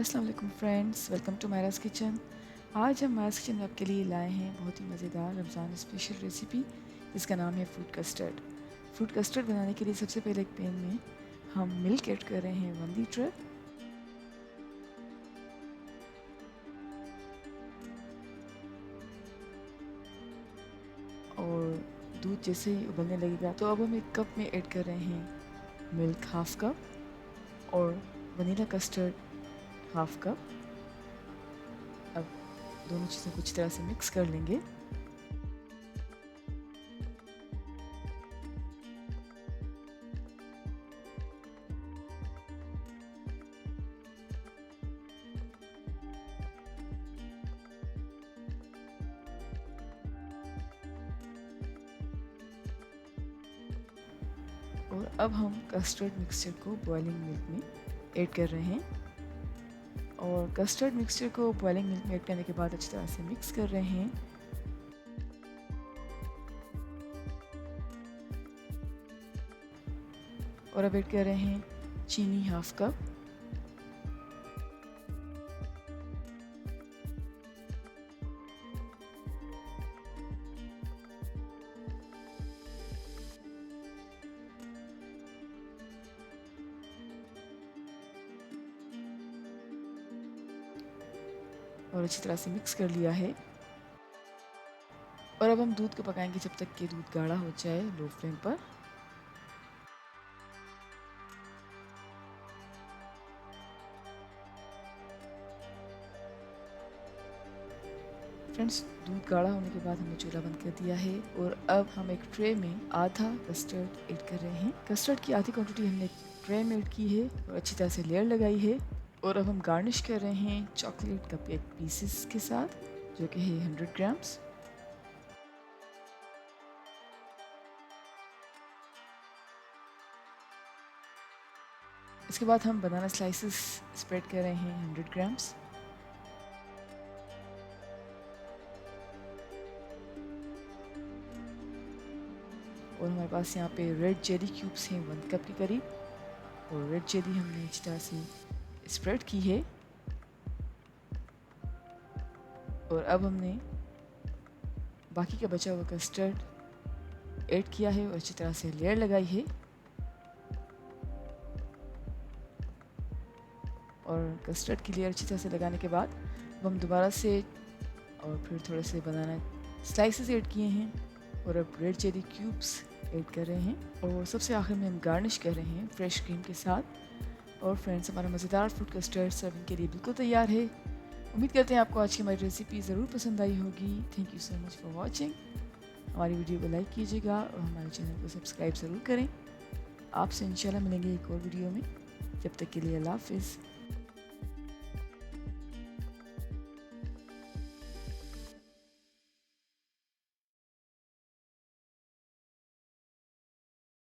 अस्सलाम वालेकुम friends, welcome to Myra's kitchen. आज हम मायरास किचन में आपके लिए लाए हैं बहुत ही मज़ेदार रमज़ान स्पेशल रेसिपी जिसका नाम है फ्रूट कस्टर्ड। फ्रूट कस्टर्ड बनाने के लिए सबसे पहले एक पैन में हम मिल्क ऐड कर रहे हैं 1 लीटर। और दूध जैसे ही उबलने लगेगा तो अब हम एक कप में ऐड कर रहे हैं मिल्क हाफ कप और वनीला कस्टर्ड हाफ कप। अब दोनों चीज़ें कुछ तरह से मिक्स कर लेंगे। और अब हम कस्टर्ड मिक्सचर को बॉइलिंग मिल्क में ऐड कर रहे हैं और कस्टर्ड मिक्सचर को बॉइलिंग मिल्क में ऐड करने के बाद अच्छी तरह से मिक्स कर रहे हैं। और अब ऐड कर रहे हैं चीनी हाफ कप और अच्छी तरह से मिक्स कर लिया है। और अब हम दूध को पकाएंगे जब तक कि दूध गाढ़ा हो जाए लो फ्लेम पर। फ्रेंड्स, दूध गाढ़ा होने के बाद हमने चूल्हा बंद कर दिया है और अब हम एक ट्रे में आधा कस्टर्ड ऐड कर रहे हैं। कस्टर्ड की आधी क्वांटिटी हमने ट्रे में ऐड की है और अच्छी तरह से लेयर लगाई है। और अब हम गार्निश कर रहे हैं चॉकलेट कप केक पीसेस के साथ जो कि है 100 ग्राम्स। इसके बाद हम बनाना स्लाइसेस स्प्रेड कर रहे हैं 100 ग्राम्स। और हमारे पास यहाँ पे रेड जेली क्यूब्स हैं 1 कप के करीब और रेड जेली हमने इस तरह से स्प्रेड की है। और अब हमने बाकी का बचा हुआ कस्टर्ड ऐड किया है और अच्छी तरह से लेयर लगाई है। और कस्टर्ड की लेयर अच्छी तरह से लगाने के बाद अब हम दोबारा से और फिर थोड़े से बनाना स्लाइसेस ऐड किए हैं और अब रेड जेली क्यूब्स ऐड कर रहे हैं और सबसे आखिर में हम गार्निश कर रहे हैं फ्रेश क्रीम के साथ। और फ्रेंड्स, हमारा मज़ेदार फ्रूट कस्टर्ड सर्विंग के लिए बिल्कुल तैयार है। उम्मीद करते हैं आपको आज की हमारी रेसिपी ज़रूर पसंद आई होगी। Thank you so much for watching. हमारी वीडियो को लाइक कीजिएगा और हमारे चैनल को सब्सक्राइब ज़रूर करें। आपसे इंशाल्लाह मिलेंगे एक और वीडियो में। जब तक के लिए अल्लाह हाफिज़।